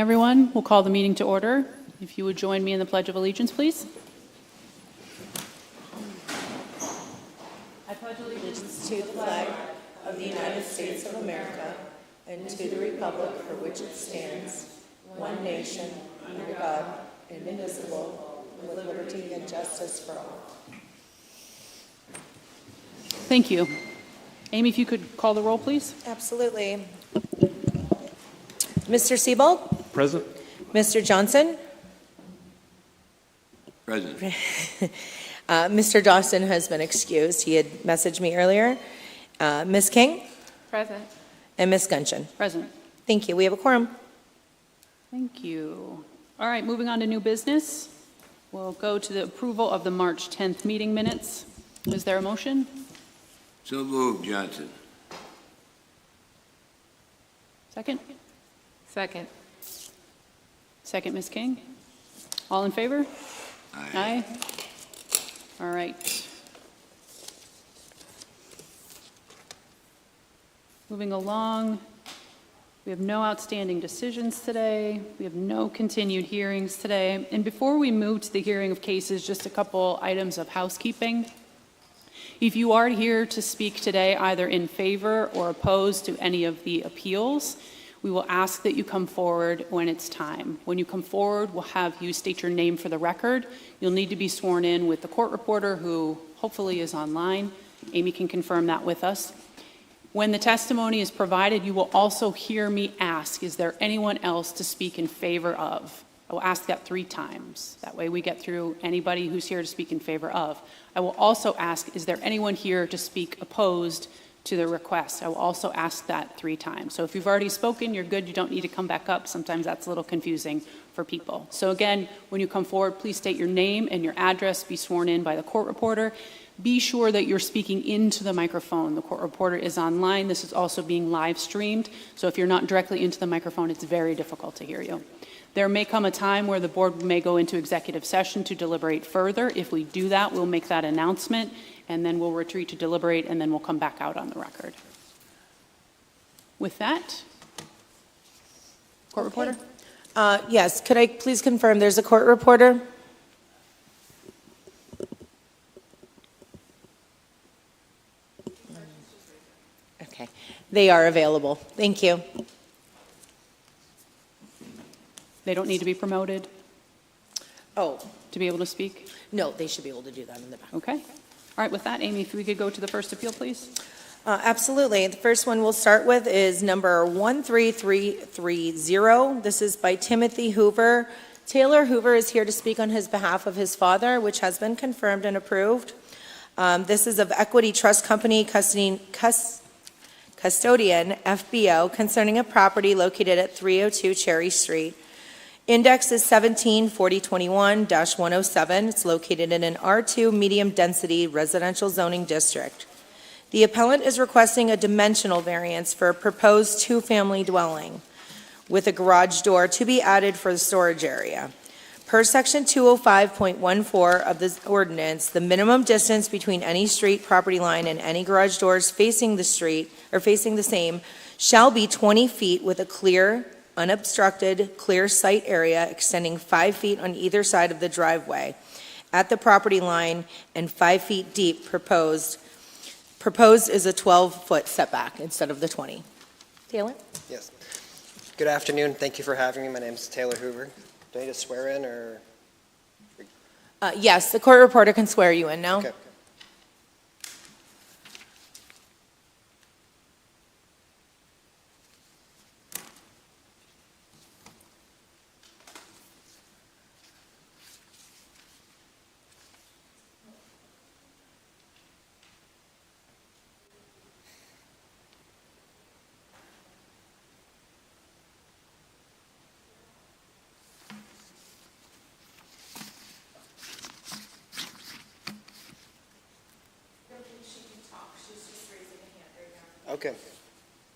everyone. We'll call the meeting to order. If you would join me in the Pledge of Allegiance, please. I pledge allegiance To the flag of the United States of America and to the republic for which it stands, one nation, under God, indivisible, with liberty and justice for all. Thank you. Amy, if you could call the roll, please. Absolutely. Mr. Siebold? Present. Mr. Johnson? Present. Mr. Dawson has been excused. He had messaged me earlier. Ms. King? Present. And Ms. Gunshin. Present. Thank you. We have a quorum. Thank you. All right, moving on to new business. We'll go to the approval of the March 10th meeting minutes. Is there a motion? So moved, Johnson. Second? Second. Second, Ms. King. All in favor? Aye. All right. Moving along, we have no outstanding decisions today. We have no continued hearings today. And before we move to the hearing of cases, just a couple items of housekeeping. If you are here to speak today, either in favor or opposed to any of the appeals, we will ask that you come forward when it's time. When you come forward, we'll have you state your name for the record. You'll need to be sworn in with the court reporter, who hopefully is online. Amy can confirm that with us. When the testimony is provided, you will also hear me ask, is there anyone else to speak in favor of? I will ask that 3 times. That way we get through anybody who's here to speak in favor of. I will also ask, is there anyone here to speak opposed to the request? I will also ask that 3 times. So if you've already spoken, you're good. You don't need to come back up. Sometimes that's a little confusing for people. So again, when you come forward, please state your name and your address, be sworn in by the court reporter. Be sure that you're speaking into the microphone. The court reporter is online. This is also being live streamed. So if you're not directly into the microphone, it's very difficult to hear you. There may come a time where the board may go into executive session to deliberate further. If we do that, we'll make that announcement, and then we'll retreat to deliberate, and then we'll come back out on the record. With that, court reporter? Yes, could I please confirm there's a court reporter? Okay, they are available. Thank you. They don't need to be promoted Oh, to be able to speak? no, they should be able to do that in the back. Okay. All right, with that, Amy, if we could go to the first appeal, please. Absolutely. The first one we'll start with is number 13330. This is by Timothy Hoover. Taylor Hoover is here to speak on his behalf of his father, which has been confirmed and approved. This is of Equity Trust Company Custodian FBO concerning a property located at 302 Cherry Street. Index is 174021-107. It's located in an R2 medium-density residential zoning district. The appellant is requesting a dimensional variance for a proposed 2-family dwelling with a garage door to be added for the storage area. Per section 205.14 of this ordinance, the minimum distance between any street property line and any garage doors facing the street or facing the same shall be 20 feet with a clear, unobstructed, clear sight area extending 5 feet on either side of the driveway at the property line and 5 feet deep proposed. Proposed is a 12-foot setback instead of the 20. Taylor? Yes. Good afternoon. Thank you for having me. My name is Taylor Hoover. Do I need to swear in or? Yes, the court reporter can swear you in now. Okay. Okay.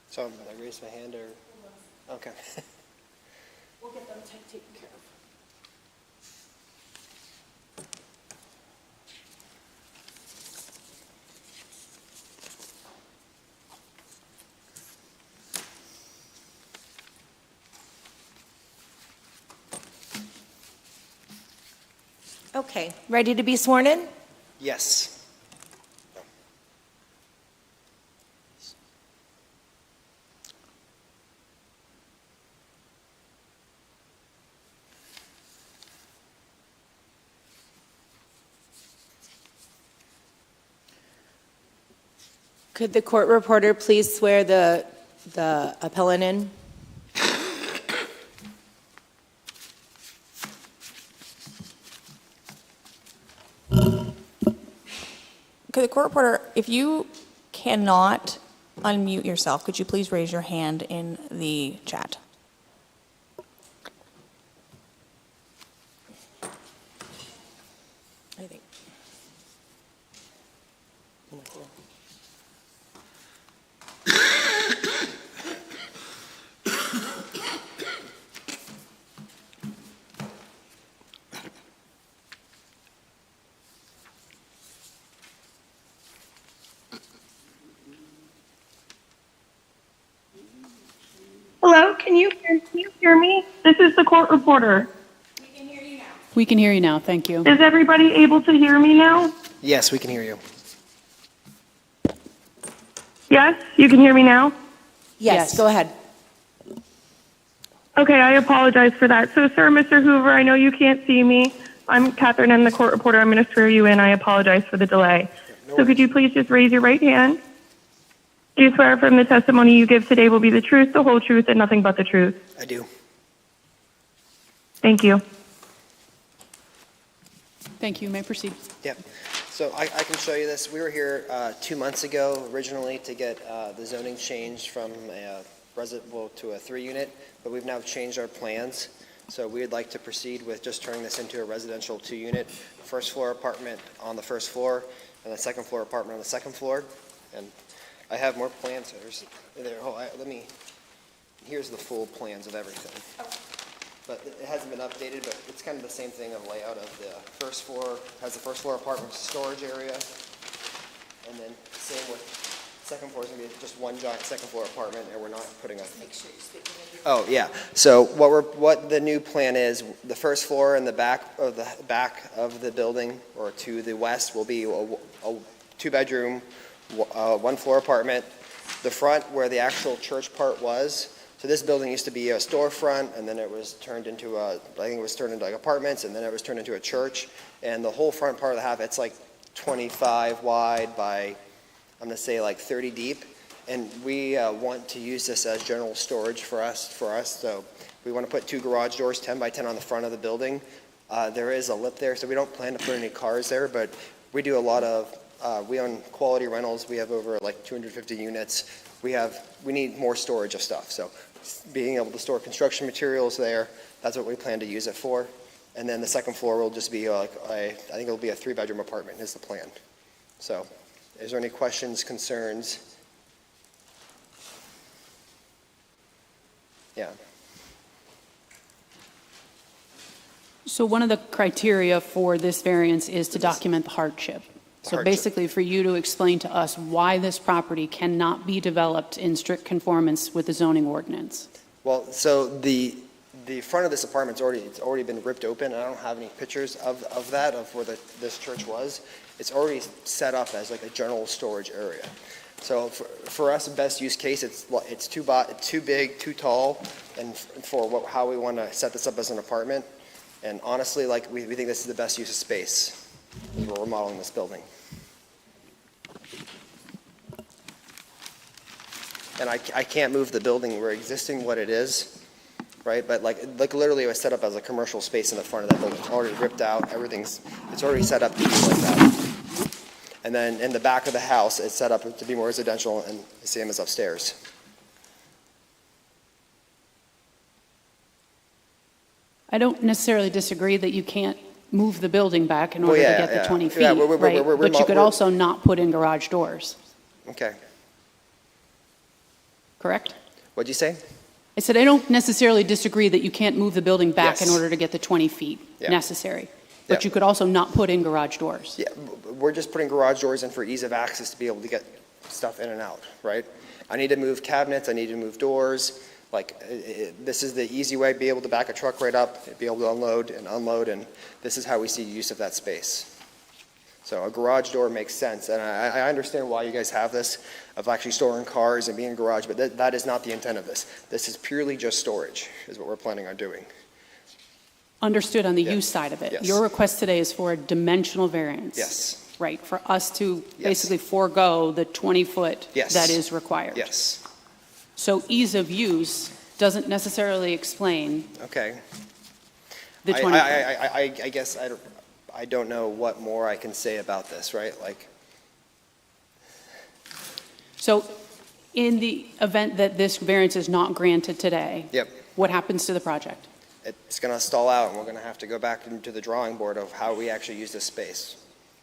So I'm going to raise my hand or? Okay. We'll get them taken care of. Okay, ready to be sworn in? Yes. Could the court reporter please swear the appellant in? Could the court reporter, if you cannot unmute yourself, could you please raise your hand in the chat? I think. Hello, can you hear me? This is the court reporter. We can hear you now, thank you. Is everybody able to hear me now? Yes, we can hear you. Yes, you can hear me now? Yes, Yes. go ahead. Okay, I apologize for that. So, sir, Mr. Hoover, I know you can't see me. I'm Catherine, I'm the court reporter. I'm going to swear you in. I apologize for the delay. So could you please just raise your right hand? Do you swear from the testimony you give today will be the truth, the whole truth, and nothing but the truth? I do. Thank you. Thank you, may proceed. Yep. So I can show you this. We were here 2 months ago originally to get the zoning changed from a residential to a 3-unit, but we've now changed our plans. So we would like to proceed with just turning this into a residential 2-unit, first floor apartment on the first floor, and a second floor apartment on the second floor. And I have more plans. Here's the full plans of everything. But it hasn't been updated, but it's kind of the same thing of layout of the first floor, has the first floor apartment storage area. And then same with second floor is going to be just one giant second floor apartment, and we're not putting a. Make sure you're speaking. Oh, yeah. So what the new plan is, the first floor and the back of the building, or to the west, will be a 2-bedroom, 1-floor apartment. The front, where the actual church part was. So this building used to be a storefront, and then it was turned into like apartments, and then it was turned into a church. And the whole front part of the house, it's like 25 wide by, I'm gonna say like 30 deep. And we want to use this as general storage for us. So we want to put 2 garage doors, 10 by 10 on the front of the building. There is a lip there, so we don't plan to put any cars there, but we do a lot of, we own Quality Rentals. We have over like 250 units. We need more storage of stuff. So being able to store construction materials there, that's what we plan to use it for. And then the second floor will just be I think it'll be a 3-bedroom apartment is the plan. So is there any questions, concerns? Yeah. So one of the criteria for this variance is to document the hardship. So Hardship. basically, for you to explain to us why this property cannot be developed in strict conformance with the zoning ordinance. Well, so the front of this apartment's already been ripped open. I don't have any pictures of that, of where this church was. It's already set up as like a general storage area. So for us, best use case, it's too big, too tall, and for how we want to set this up as an apartment. And honestly, like we think this is the best use of space. We're remodeling this building. And I can't move the building. We're existing what it is, right? But like literally it was set up as a commercial space in the front of that building. It's already ripped out. It's already set up to be like that. And then in the back of the house, it's set up to be more residential and the same as upstairs. I don't necessarily disagree that you can't move the building back in Well, order yeah, to get the yeah. 20 feet, Yeah, we're right? But you could we're- also not put in garage doors, Okay. correct? What'd you say? I said, I don't necessarily disagree that you can't move the building back in Yes. order to get the 20 feet Yeah. necessary. But Yeah. you could also not put in garage doors. Yeah, we're just putting garage doors in for ease of access to be able to get stuff in and out, right? I need to move cabinets, I need to move doors. Like, this is the easy way to be able to back a truck right up, be able to unload, and this is how we see use of that space. So a garage door makes sense, and I understand why you guys have this, of actually storing cars and being a garage, but that is not the intent of this. This is purely just storage, is what we're planning on doing. Understood on the Yeah. use side of it. Yes. Your request today is for a dimensional variance. Yes. Right, for us to Yes. basically forego the 20-foot Yes. that is required. Yes, So ease of use doesn't necessarily explain okay. the 20-foot. I guess I don't know what more I can say about this, right? Like, So in the event that this variance is not granted today, yep, what happens to the project? it's gonna stall out, and we're gonna have to go back into the drawing board of how we actually use this space.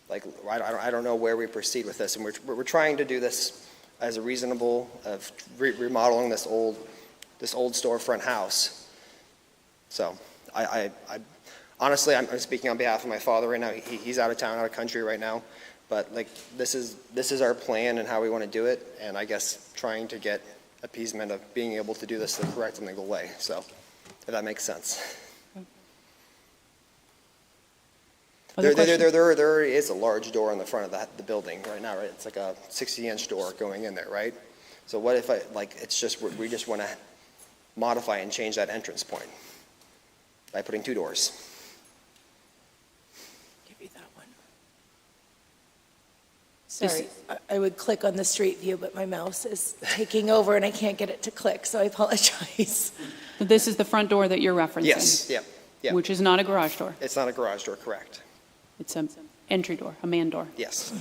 Like, I don't know where we proceed with this, and we're trying to do this as a reasonable of remodeling this old storefront house. So, I honestly, I'm speaking on behalf of my father right now. He's out of town, out of country right now, but like, this is our plan and how we want to do it, and I guess trying to get appeasement of being able to do this the correct and legal way, so, if that makes sense. Other questions? There is a large door in the front of the building right now, right? It's like a 60-inch door going in there, right? So what if it's just, we just want to modify and change that entrance point by putting 2 doors? Give you that one. Sorry, I would click on the street view, but my mouse is taking over and I can't get it to click, so I apologize. This is the front door that you're referencing? Yes, yeah. Which is not a garage door? It's not a garage door, correct? It's an entry door, a man door? Yes.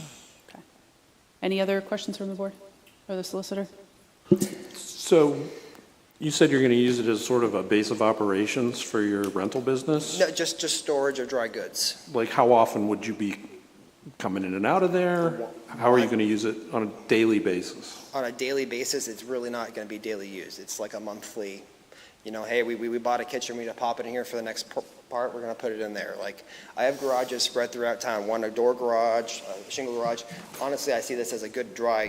Okay. Any other questions from the board or the solicitor? So you said you're going to use it as sort of a base of operations for your rental business? No, just storage of dry goods. Like, how often would you be coming in and out of there? How are you going to use it on a daily basis? On a daily basis, it's really not going to be daily use. It's like a monthly, hey, we bought a kitchen, we need to pop it in here for the next part, we're going to put it in there. Like, I have garages spread throughout town, one a door garage, a shingle garage. Honestly, I see this as a good dry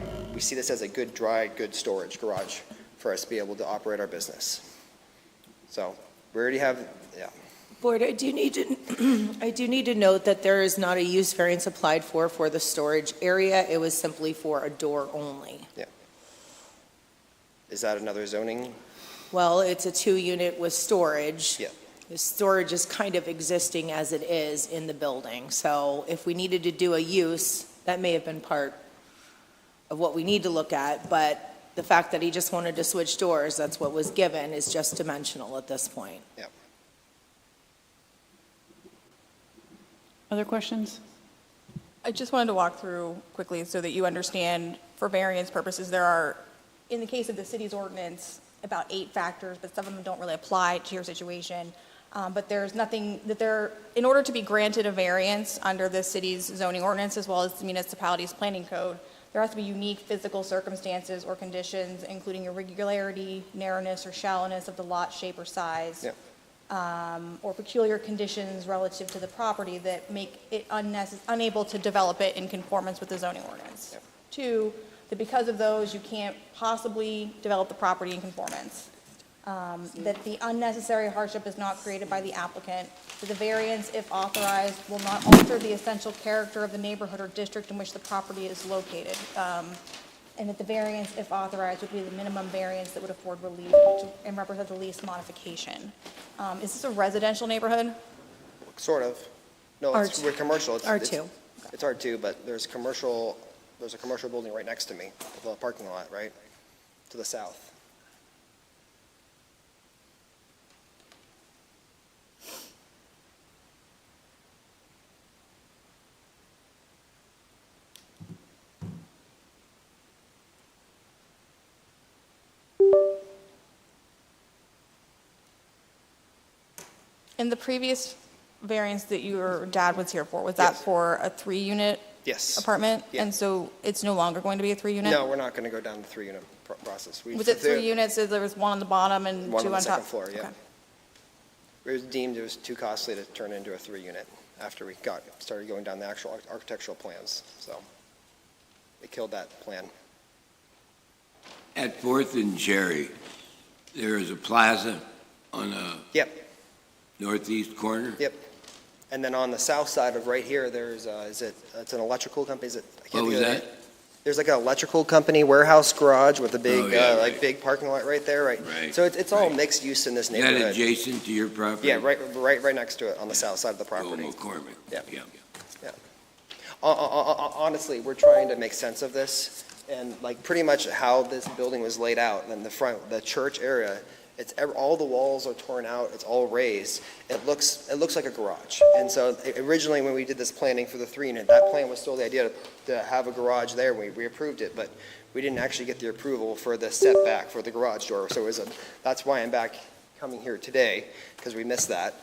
goods storage garage for us to be able to operate our business. So, we already have, yeah. Board, I do need to note that there is not a use variance applied for the storage area. It was simply for a door only. Is that another zoning? Well, it's a 2-unit with storage. Yeah. The storage is kind of existing as it is in the building. So if we needed to do a use, that may have been part of what we need to look at. But the fact that he just wanted to switch doors, that's what was given, is just dimensional at this point. Yeah. Other questions? I just wanted to walk through quickly so that you understand, for variance purposes, there are, in the case of the city's ordinance, about 8 factors, but some of them don't really apply to your situation. But there's nothing that in order to be granted a variance under the city's zoning ordinance as well as the municipality's planning code, there has to be unique physical circumstances or conditions, including irregularity, narrowness, or shallowness of the lot shape or size. Yeah. Or peculiar conditions relative to the property that make it unable to develop it in conformance with the zoning ordinance. Yep. 2, that because of those, you can't possibly develop the property in conformance. That the unnecessary hardship is not created by the applicant. That the variance, if authorized, will not alter the essential character of the neighborhood or district in which the property is located. And that the variance, if authorized, would be the minimum variance that would afford relief and represent the least modification. Is this a residential neighborhood? Sort of. No, we're commercial. R2. It's R2, but there's a commercial building right next to me, the parking lot, right, to the south. And the previous variance that your dad was here for, was that Yes. for a 3-unit Yes. apartment? Yeah. And so it's no longer going to be a 3-unit? No, we're not going to go down the 3-unit process. Was it 3 units, so there was 1 on the bottom and 2 One on on the top? second floor, yeah. Okay. It was deemed it was too costly to turn into a 3-unit after we started going down the actual architectural plans, so they killed that plan. At Fourth and Cherry, There is a plaza on the Yep, northeast corner? yep. And then on the south side of right here, there's, it's an electrical company, is it? I can't What think was of the that? name. There's like an electrical company warehouse garage with a Oh, big, yeah, like right. big parking lot right there, right? Right, So it's all right. mixed use in this Is that neighborhood. adjacent to your property? Yeah, right next to it on the south side of the property. Oh, McCormick. Yeah. Yeah. Honestly, we're trying to make sense of this, and like pretty much how this building was laid out, and the front, the church area, all the walls are torn out, it's all raised. It looks like a garage. And so originally, when we did this planning for the 3-unit, that plan was still the idea to have a garage there, we approved it, but we didn't actually get the approval for the setback for the garage door. So that's why I'm back coming here today, because we missed that.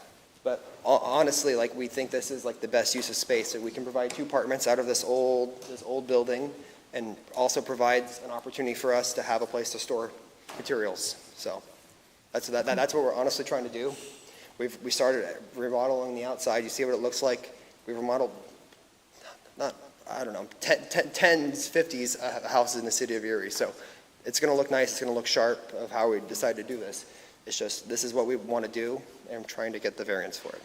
But honestly, like, we think this is like the best use of space, that we can provide 2 apartments out of this old building, and also provides an opportunity for us to have a place to store materials. So that's what we're honestly trying to do. We started remodeling the outside. You see what it looks like. We remodeled, I don't know, 10s, 50s houses in the city of Erie. So it's going to look nice. It's going to look sharp of how we decide to do this. It's just, this is what we want to do, and I'm trying to get the variance for it.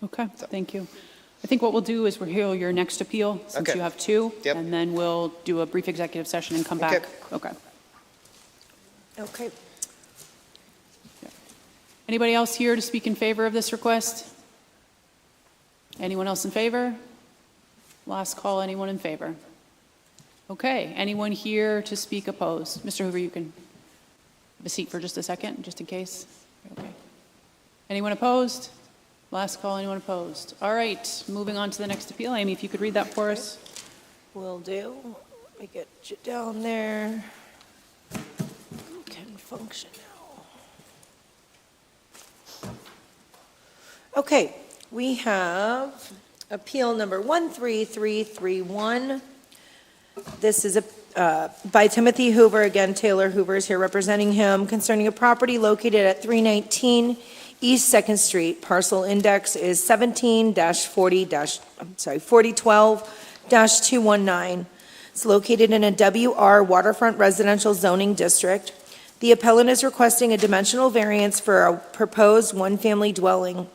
Okay, thank you. I think what we'll do is we'll hear your next appeal, since Okay. you have 2. Yep. And then we'll do a brief executive session and come Okay. back. Okay. Okay. Anybody else here to speak in favor of this request? Anyone else in favor? Last call, anyone in favor? Okay, anyone here to speak opposed? Mr. Hoover, you can have a seat for just a second, just in case. Okay. Anyone opposed? Last call, anyone opposed? All right, moving on to the next appeal. Amy, if you could read that for us. Will do. Let me get you down there. Can function now. Okay, we have appeal number 13331. This is by Timothy Hoover. Again, Taylor Hoover is here representing him concerning a property located at 319 East 2nd Street. Parcel index is 4012-219. It's located in a WR waterfront residential zoning district. The appellant is requesting a dimensional variance for a proposed one-family dwelling.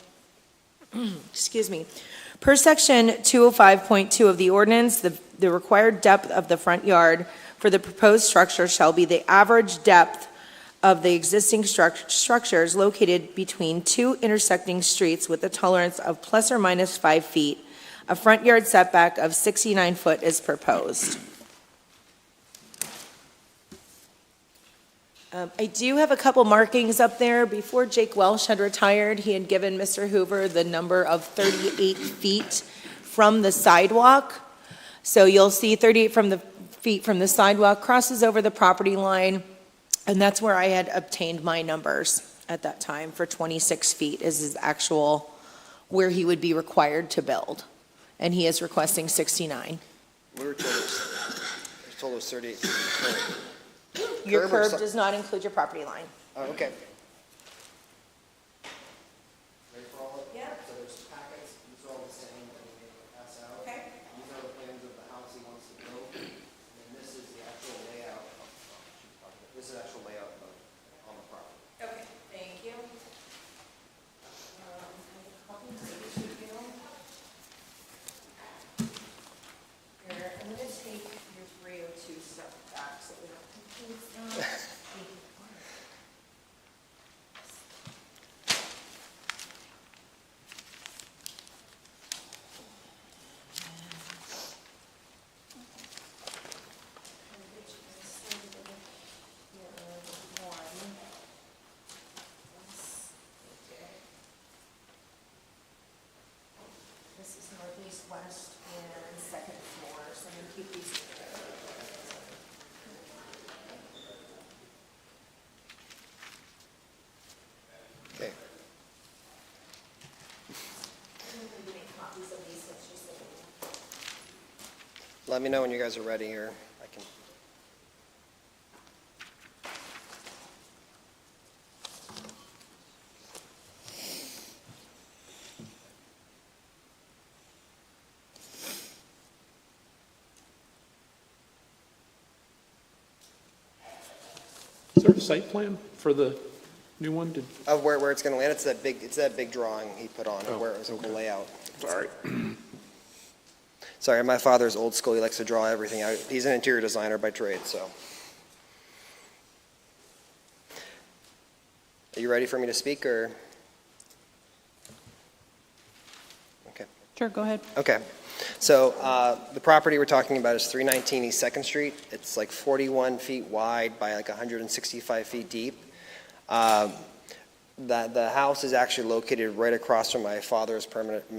Excuse me. Per section 205.2 of the ordinance, the required depth of the front yard for the proposed structure shall be the average depth of the existing structures located between 2 intersecting streets with a tolerance of plus or minus 5 feet. A front yard setback of 69 foot is proposed. I do have a couple markings up there. Before Jake Welsh had retired, he had given Mr. Hoover the number of 38 feet from the sidewalk. So you'll see 38 feet from the sidewalk, crosses over the property line, and that's where I had obtained my numbers at that time for 26 feet is his actual, where he would be required to build. And he is requesting 69. We were told it was 38 feet. Your Curb or curb si- does not include your property line. Oh, okay. Yeah. So there's packets, these are all the same that we made pass out. Okay. These are the plans of the house he wants to build, and this is the actual layout. This is the actual layout on the property. Okay, thank you. Here, I'm going to take your 302 stuff back so we don't confuse them. This is northeast, west, and second floor, so I'm going to keep these. Okay. Copies of these, since you said. Let me know when you guys are ready here. I can. Sir? the site plan for the new one? Of where it's gonna land, it's that big drawing he put on of where it was, the okay. layout. Sorry. Sorry, my father's old school, he likes to draw everything out. He's an interior designer by trade, so. Are you ready for me to speak, or? Okay. Sure, go ahead. Okay. So the property we're talking about is 319 East Second Street. It's like 41 feet wide by like 165 feet deep. The house is actually located right across from my father's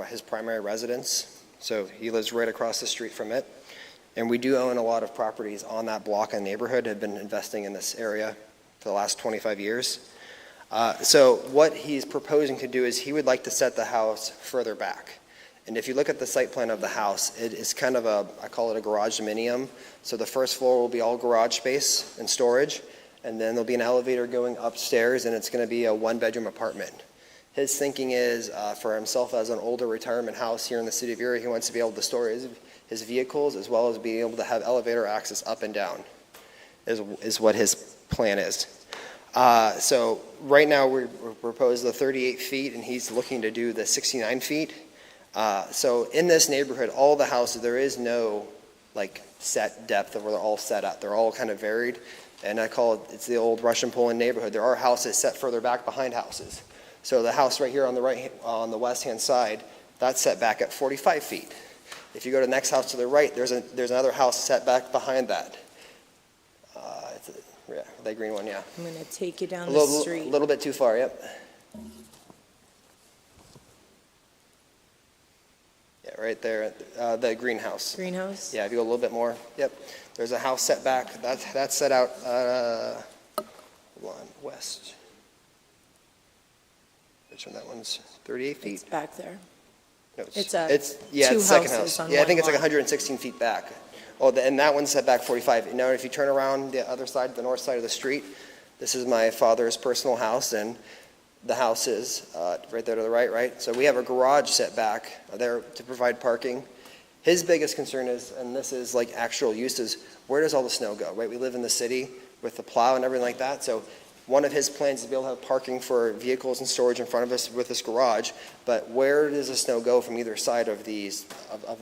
his primary residence. So he lives right across the street from it. And we do own a lot of properties on that block and neighborhood, have been investing in this area for the last 25 years. So what he's proposing to do is he would like to set the house further back. And if you look at the site plan of the house, it is kind of I call it a garage dominium. So the first floor will be all garage space and storage, and then there'll be an elevator going upstairs, and it's going to be a one-bedroom apartment. His thinking is for himself as an older retirement house here in the city of Erie, he wants to be able to store his vehicles as well as being able to have elevator access up and down is what his plan is. So right now we're proposed the 38 feet, and he's looking to do the 69 feet. So in this neighborhood, all the houses, there is no like set depth of where they're all set at. They're all kind of varied, and I call it's the old Russian Poland neighborhood. There are houses set further back behind houses. So the house right here on the west-hand side, that's set back at 45 feet. If you go to the next house to the right, there's another house set back behind that. Yeah, that green one, yeah. I'm going to take you down A the little, street. little bit too far, yep. Yeah, right there, the greenhouse. Greenhouse? Yeah, if you go a little bit more, yep. There's a house set back, that's set out, hold on, west. Which one, that one's 38 feet? It's back there. No, it's yeah, two it's the second houses house. on Yeah, I think one it's like lot. 116 feet back. Oh, and that one's set back 45. Now, if you turn around the other side, the north side of the street, this is my father's personal house, and the house is right there to the right? So we have a garage set back there to provide parking. His biggest concern is, and this is like actual uses, where does all the snow go, right? We live in the city with the plow and everything like that, so one of his plans is to be able to have parking for vehicles and storage in front of us with this garage, but where does the snow go from either side of this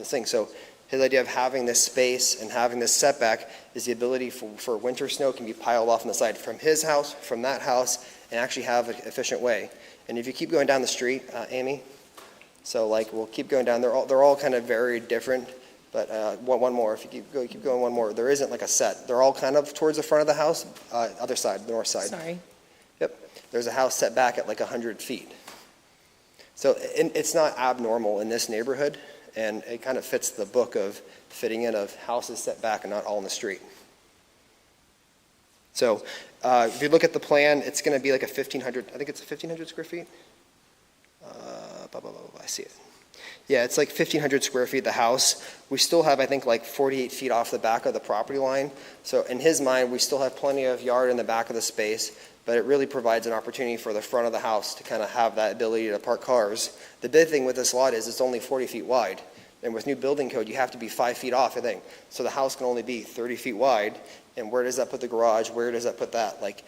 thing? So his idea of having this space and having this setback is the ability for winter snow can be piled off on the side from his house, from that house, and actually have an efficient way. And if you keep going down the street, Amy, so like we'll keep going down, they're all kind of very different, but one more, if you keep going one more, there isn't like a set. They're all kind of towards the front of the house, other side, the north side. Sorry. Yep, there's a house set back at like 100 feet. So it's not abnormal in this neighborhood, and it kind of fits the book of fitting in of houses set back and not all in the street. So if you look at the plan, it's going to be like a 1,500, I think it's 1,500 square feet. I see it. Yeah, it's like 1,500 square feet, the house. We still have, I think, like 48 feet off the back of the property line. So in his mind, we still have plenty of yard in the back of the space, but it really provides an opportunity for the front of the house to kind of have that ability to park cars. The big thing with this lot is it's only 40 feet wide. And with new building code, you have to be 5 feet off, I think. So the house can only be 30 feet wide. And where does that put the garage? Where does that put that? Like,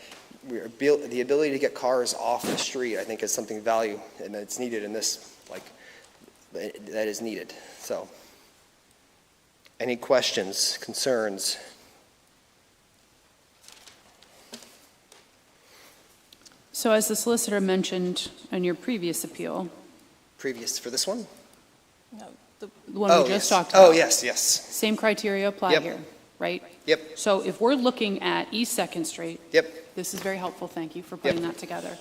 the ability to get cars off the street, I think, is something value, and it's needed in this, like, that is needed. So, any questions, concerns? So as the solicitor mentioned in your previous appeal, Previous for this one? No, the one Oh, we just yes. talked about. Oh, yes, yes. Same criteria apply Yep. here, right? Yep, So if we're looking at East Second Street, yep, this is very helpful, thank you for putting that together.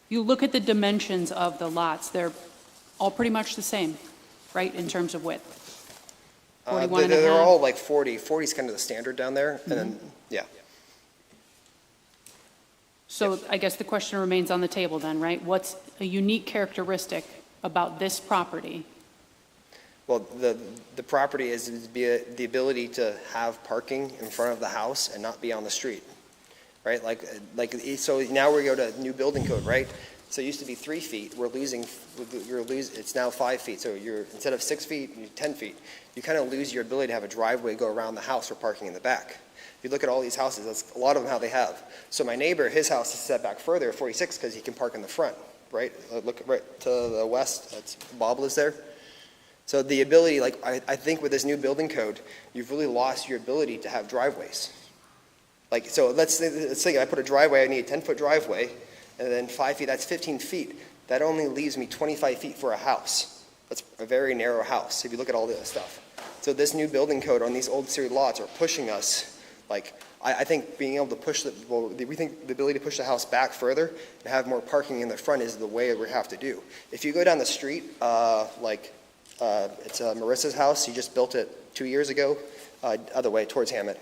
You look at the dimensions of the lots, they're all pretty much the same, right, in terms of width? 41 and a They're half. all like 40. 40 is kind of the standard down there, and then, yeah. So I guess the question remains on the table then, right? What's a unique characteristic about this property? Well, the property is the ability to have parking in front of the house and not be on the street, right? So now we go to new building code, right? So it used to be 3 feet, it's now 5 feet. So instead of 6 feet, you're 10 feet. You kind of lose your ability to have a driveway go around the house or parking in the back. If you look at all these houses, that's a lot of them how they have. So my neighbor, his house is set back further at 46 because he can park in the front, right? Look right to the west, that's, Bob lives there. So the ability, like, I think with this new building code, you've really lost your ability to have driveways. Like, so let's think I put a driveway, I need a 10-foot driveway, and then 5 feet, that's 15 feet. That only leaves me 25 feet for a house. That's a very narrow house, if you look at all the other stuff. So this new building code on these old city lots are pushing us, like, I think being able to push we think the ability to push the house back further and have more parking in the front is the way we have to do. If you go down the street, it's Marissa's house, she just built it 2 years ago, other way, towards Hammett.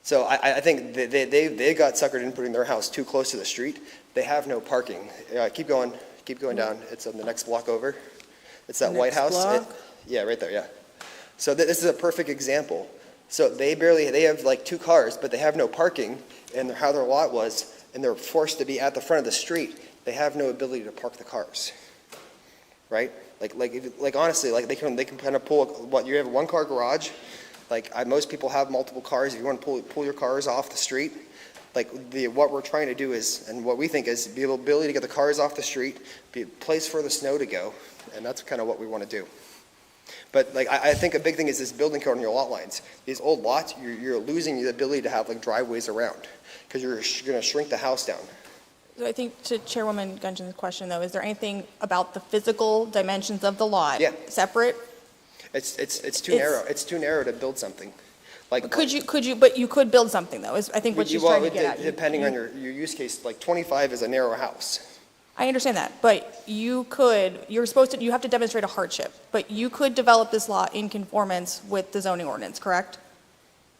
So I think they got suckered in putting their house too close to the street. They have no parking. Keep going down, it's on the next block over. It's that White House. Yeah, right there, yeah. So this is a perfect example. So they have like 2 cars, but they have no parking, and how their lot was, and they're forced to be at the front of the street. They have no ability to park the cars, right? Like honestly, like they can kind of pull, you have a 1-car garage, like most people have multiple cars. If you want to pull your cars off the street, like what we're trying to do is, and what we think is, be able ability to get the cars off the street, be a place for the snow to go, and that's kind of what we want to do. But like I think a big thing is this building code on your lot lines. These old lots, you're losing the ability to have like driveways around because you're going to shrink the house down. So I think to Chairwoman Gungeon's question, though, is there anything about the physical dimensions of the lot? Yeah. Separate? It's too narrow. It's too narrow to build something. Like But you could build something, though, is I think what she's trying to get at. Depending on your use case, like 25 is a narrow house. I understand that, but you have to demonstrate a hardship, but you could develop this lot in conformance with the zoning ordinance, correct?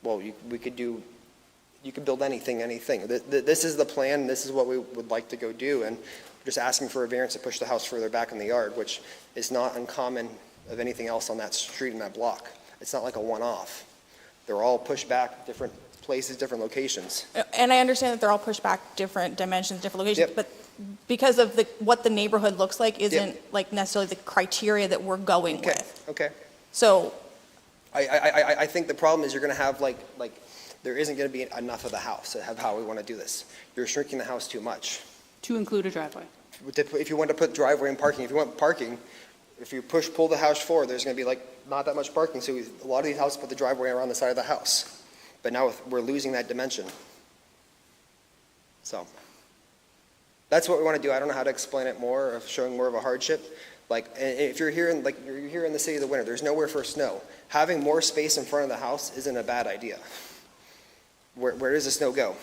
Well, you could build anything. This is the plan, this is what we would like to go do, and we're just asking for a variance to push the house further back in the yard, which is not uncommon of anything else on that street in that block. It's not like a one-off. They're all pushed back, different places, different locations. And I understand that they're all pushed back different dimensions, different locations, Yep. but because of what the neighborhood looks like isn't like necessarily the criteria that we're going with. Okay. So, I think the problem is you're going to have like there isn't going to be enough of the house of how we want to do this. You're shrinking the house too much. To include a driveway. If you want to put driveway and parking, if you want parking, if you pull the house forward, there's going to be like not that much parking. So a lot of these houses put the driveway around the side of the house. But now we're losing that dimension. So that's what we want to do. I don't know how to explain it more, of showing more of a hardship. Like if you're here in the city of the winter, there's nowhere for snow. Having more space in front of the house isn't a bad idea. Where does the snow go?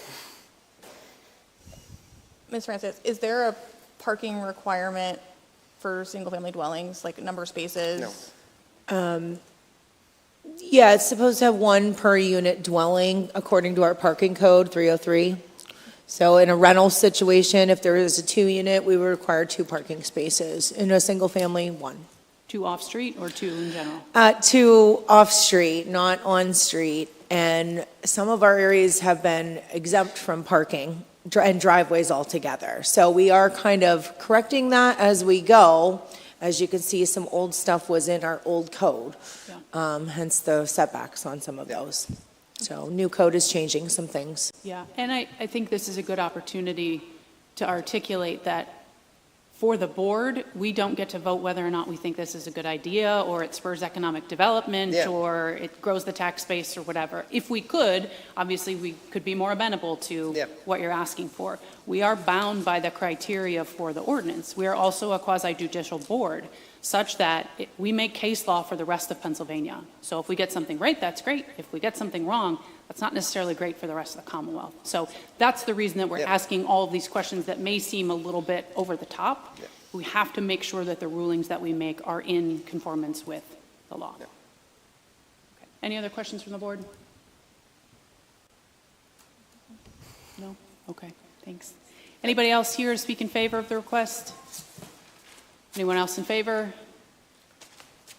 Ms. Francis, is there a parking requirement for single-family dwellings, like number of spaces? No. Yeah, it's supposed to have 1 per unit dwelling according to our parking code, 303. So in a rental situation, if there is a 2-unit, we would require 2 parking spaces. In a single family, 1. 2 off-street or 2 in general? 2 off-street, not on-street. And some of our areas have been exempt from parking and driveways altogether. So we are kind of correcting that as we go. As you can see, some old stuff was in our old code, hence the setbacks on some of those. So new code is changing some things. Yeah, and I think this is a good opportunity to articulate that for the board, we don't get to vote whether or not we think this is a good idea, or it spurs economic development, or it grows the tax base, or whatever. If we could, obviously, we could be more amenable to what you're asking for. We are bound by the criteria for the ordinance. We are also a quasi-judicial board, such that we make case law for the rest of Pennsylvania. So if we get something right, that's great. If we get something wrong, that's not necessarily great for the rest of the Commonwealth. So that's the reason that we're asking all of these questions that may seem a little bit over the top. We have to make sure that the rulings that we make are in conformance with the law. Okay. Any other questions from the board? No? Okay, thanks. Anybody else here to speak in favor of the request? Anyone else in favor?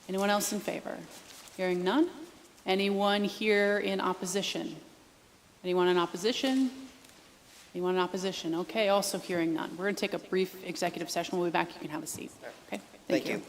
Anyone else in favor? Hearing none? Anyone here in opposition? Anyone in opposition? Anyone in opposition? Okay, also hearing none. We're going to take a brief executive session. We'll be back. You can have a seat. Okay? Thank you.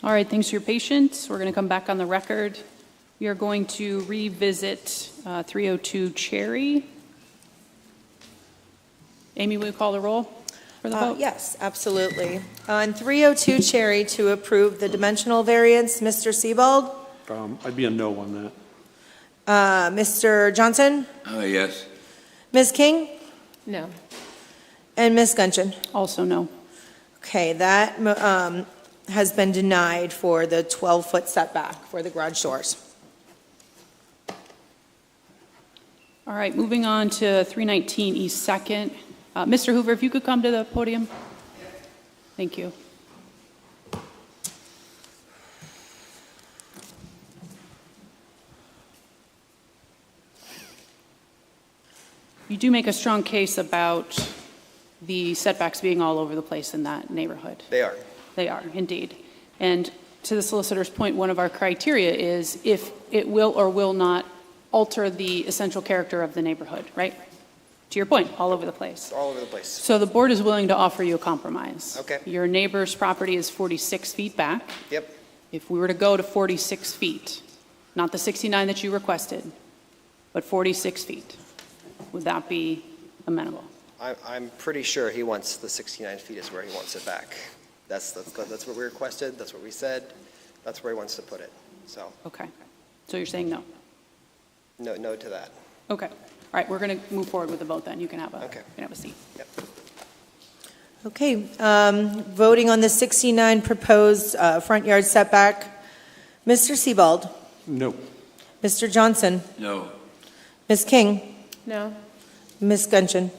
All right, thanks for your patience. We're going to come back on the record. We are going to revisit 302 Cherry. Amy, will you call the roll for the vote? Yes, absolutely. On 302 Cherry, to approve the dimensional variance, Mr. Sebald, I'd be a no on that. Mr. Johnson, Yes. Ms. King, No. and Ms. Gungeon. Also no. Okay, that has been denied for the 12-foot setback for the garage doors. All right, moving on to 319 East Second. Mr. Hoover, if you could come to the podium. Thank you. You do make a strong case about the setbacks being all over the place in that neighborhood. They are. They are, indeed. And to the solicitor's point, one of our criteria is if it will or will not alter the essential character of the neighborhood, right? To your point, all over the place. It's all over the place. So the board is willing to offer you a compromise. Okay. Your neighbor's property is 46 feet back. Yep. If we were to go to 46 feet, not the 69 that you requested, but 46 feet, would that be amenable? I'm pretty sure he wants the 69 feet is where he wants it back. That's what we requested, that's what we said, that's where he wants to put it. So, Okay. So you're saying no? no to that. Okay. All right, we're going to move forward with the vote then. You can have a, Okay. you can have a seat. Yep. Okay, voting on the 69 proposed front yard setback, Mr. Sebald, No. Mr. Johnson, No. Ms. King, No. Ms. Gungeon.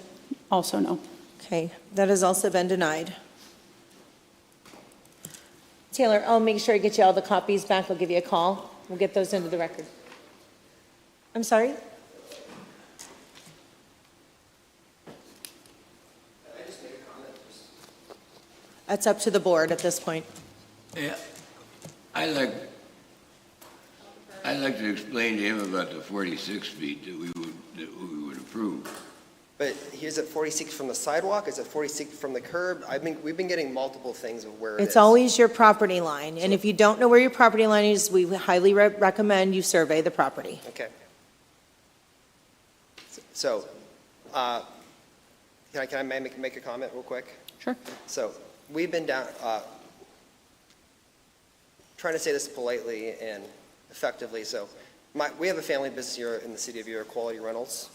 Also no. Okay, that has also been denied. Taylor, I'll make sure I get you all the copies back. I'll give you a call. We'll get those into the record. I'm sorry? That's up to the board at this point. Yeah. I'd like to explain to him about the 46 feet that we would approve. But is it 46 from the sidewalk? Is it 46 from the curb? We've been getting multiple things of where it is. It's always your property line, and if you don't know where your property line is, we highly recommend you survey the property. Okay. So, can I make a comment real quick? Sure. So, we've been down, trying to say this politely and effectively. So, we have a family business here in the city of Erie, Quality Rentals.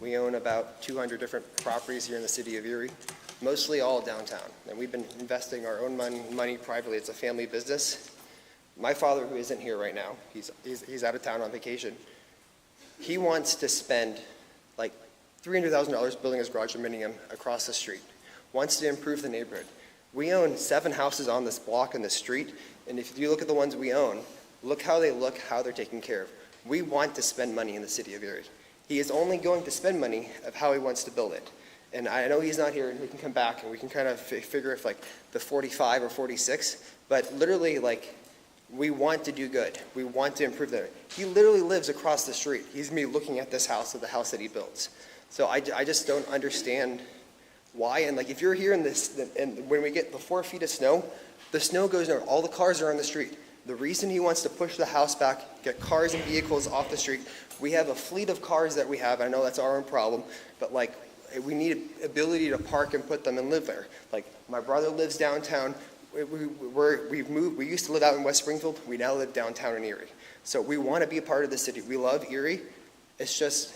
We own about 200 different properties here in the city of Erie, mostly all downtown. And we've been investing our own money privately. It's a family business. My father, who isn't here right now, he's out of town on vacation. He wants to spend like $300,000 building his garage condominium across the street. Wants to improve the neighborhood. We own 7 houses on this block in the street, and if you look at the ones we own, look how they look, how they're taken care of. We want to spend money in the city of Erie. He is only going to spend money of how he wants to build it. And I know he's not here, and we can come back and we can kind of figure if like the 45 or 46, but literally like we want to do good. We want to improve that. He literally lives across the street. He's me looking at this house of the house that he builds. So I just don't understand why. And like if you're here in this, and when we get the 4 feet of snow, the snow goes over. All the cars are on the street. The reason he wants to push the house back, get cars and vehicles off the street, we have a fleet of cars that we have. I know that's our own problem, but like we need ability to park and put them and live there. Like my brother lives downtown. We've moved. We used to live out in West Springfield. We now live downtown in Erie. So we want to be a part of the city. We love Erie. It's just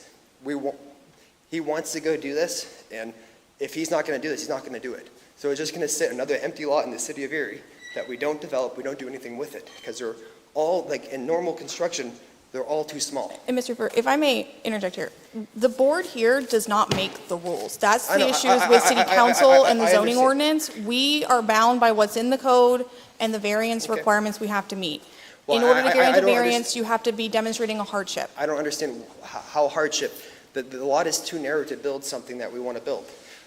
he wants to go do this, and if he's not going to do this, he's not going to do it. So it's just going to sit another empty lot in the city of Erie that we don't develop, we don't do anything with it, because they're all, like in normal construction, they're all too small. And Mr. Hoover, if I may interject here, the board here does not make the rules. That's I the know. issues with city council and the I zoning understand. ordinance. We are bound by what's in the code and the variance Okay. requirements we have to meet. Well, In order to I grant a don't variance, you have to be demonstrating a hardship. I don't understand how hardship, the lot is too narrow to build something that we want to build.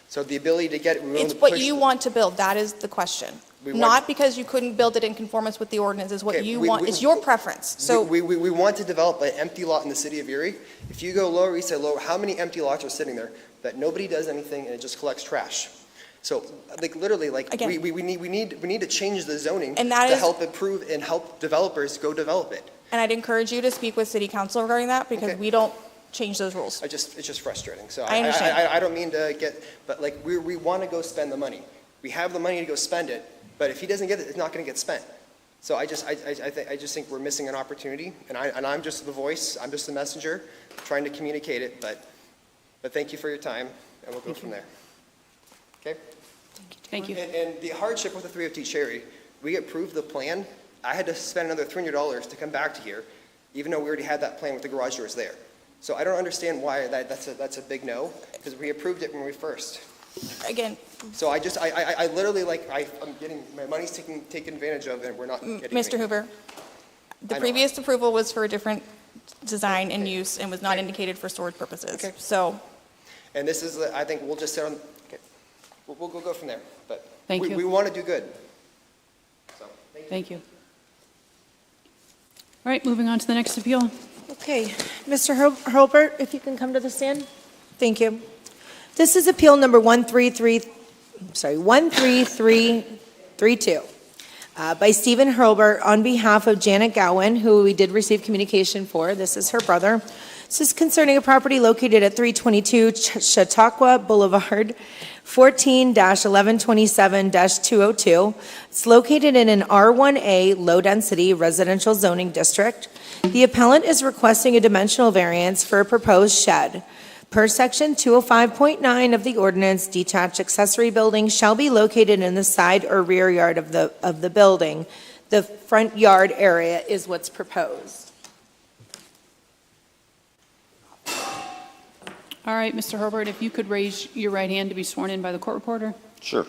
So the ability to get, we want It's to what push you the- want to build, that is the question. We want- Not because you couldn't build it in conformance with the ordinance, is what Okay, you we- want, we- it's your preference. So We want to develop an empty lot in the city of Erie. If you go Lower East Side, how many empty lots are sitting there that nobody does anything and it just collects trash? So, like, literally, like, Again- we need to change the zoning And that to is- help improve and help developers go develop it. And I'd encourage you to speak with city council regarding that, because Okay. we don't change those rules. It's just frustrating. So I understand. I don't mean to get, but like, we want to go spend the money. We have the money to go spend it, but if he doesn't get it, it's not going to get spent. So I just think we're missing an opportunity, and I'm just the voice, I'm just the messenger, trying to communicate it, but thank you for your time, and we'll go from there. Okay? Thank you. And the hardship with the 302 Cherry, we approved the plan. I had to spend another $300 to come back to here, even though we already had that plan with the garage doors there. So I don't understand why that's a big no, because we approved it when we first. Again, So I literally, like, I'm getting, my money's taken advantage of, and we're not getting Mr. any. Hoover, the I know. previous approval was for a different design and use and was not indicated for storage purposes. Okay. So, And this is, I think we'll just sit on, okay, we'll go from there, but. Thank you. We want to do good. So, thank you. Thank you. All right, moving on to the next appeal. Okay, Mr. Hurlbert, if you can come to the stand. Thank you. This is appeal number 13332 by Stephen Hurlbert on behalf of Janet Gowan, who we did receive communication for. This is her brother. This is concerning a property located at 322 Chautauqua Boulevard, 14-1127-202. It's located in an R1A low-density residential zoning district. The appellant is requesting a dimensional variance for a proposed shed. Per section 205.9 of the ordinance, detached accessory buildings shall be located in the side or rear yard of the building. The front yard area is what's proposed. All right, Mr. Herbert, if you could raise your right hand to be sworn in by the court reporter. Sure.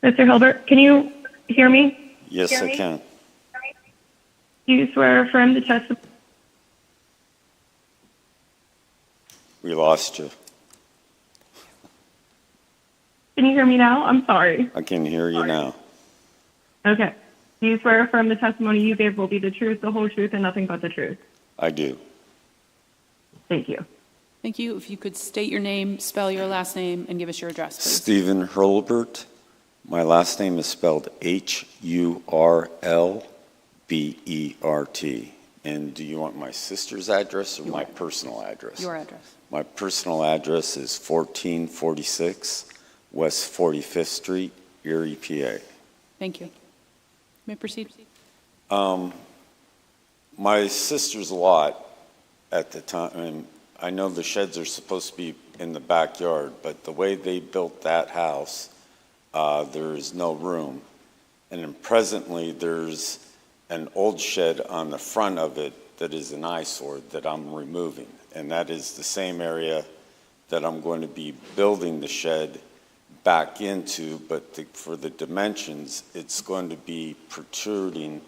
Mr. Hilbert, can you hear me? Yes, I can. Do you swear or affirm the testimony? We lost you. Can you hear me now? I'm sorry. I can hear you now. Okay. Do you swear or affirm the testimony you gave will be the truth, the whole truth, and nothing but the truth? I do. Thank you. Thank you. If you could state your name, spell your last name, and give us your address, please. Stephen Hurlbert. My last name is spelled Hurlbert. And do you want my sister's address or my personal address? Your address. My personal address is 1446 West 45th Street, Erie, PA. Thank you. You may proceed. My sister's lot at the time, and I know the sheds are supposed to be in the backyard, but the way they built that house, there is no room. And then presently, there's an old shed on the front of it that is an eyesore that I'm removing. And that is the same area that I'm going to be building the shed back into, but for the dimensions, it's going to be protruding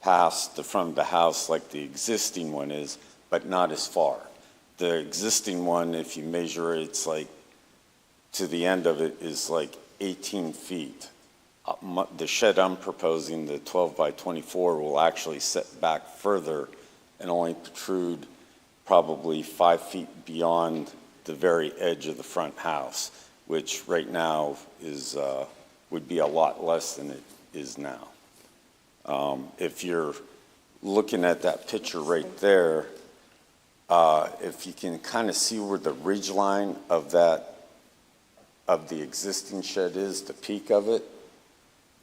past the front of the house like the existing one is, but not as far. The existing one, if you measure it, it's like, to the end of it is like 18 feet. The shed I'm proposing, the 12 by 24, will actually set back further and only protrude probably 5 feet beyond the very edge of the front house, which right now is, would be a lot less than it is now. If you're looking at that picture right there, if you can kind of see where the ridge line of the existing shed is, the peak of it,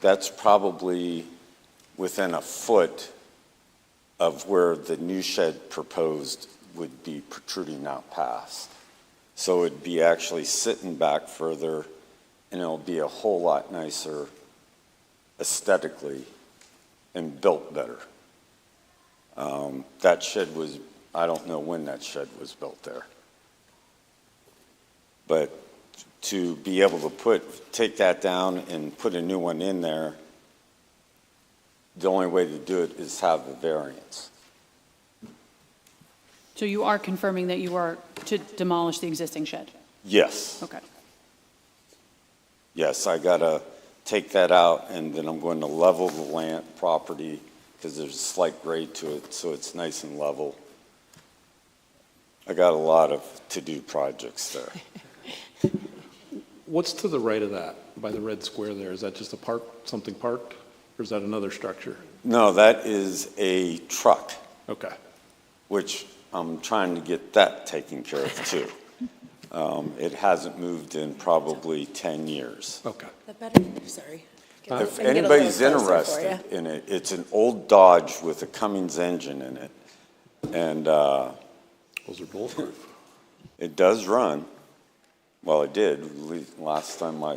that's probably within a foot of where the new shed proposed would be protruding out past. So it'd be actually sitting back further, and it'll be a whole lot nicer aesthetically and built better. That shed was, I don't know when that shed was built there. But to be able to take that down and put a new one in there, the only way to do it is have a variance. So you are confirming that you are to demolish the existing shed? Yes. Okay. Yes, I gotta take that out, and then I'm going to level the land property, because there's a slight grade to it, so it's nice and level. I got a lot of to-do projects there. What's to the right of that, by the red square there? Is that just a park, something parked, or is that another structure? No, that is a truck, Okay. which I'm trying to get that taken care of too. It hasn't moved in probably 10 years. Okay. That better, sorry. If I can get a little anybody's closer for interested you. in it, it's an old Dodge with a Cummins engine in it. And Those are bulletproof. it does run. Well, it did, last time I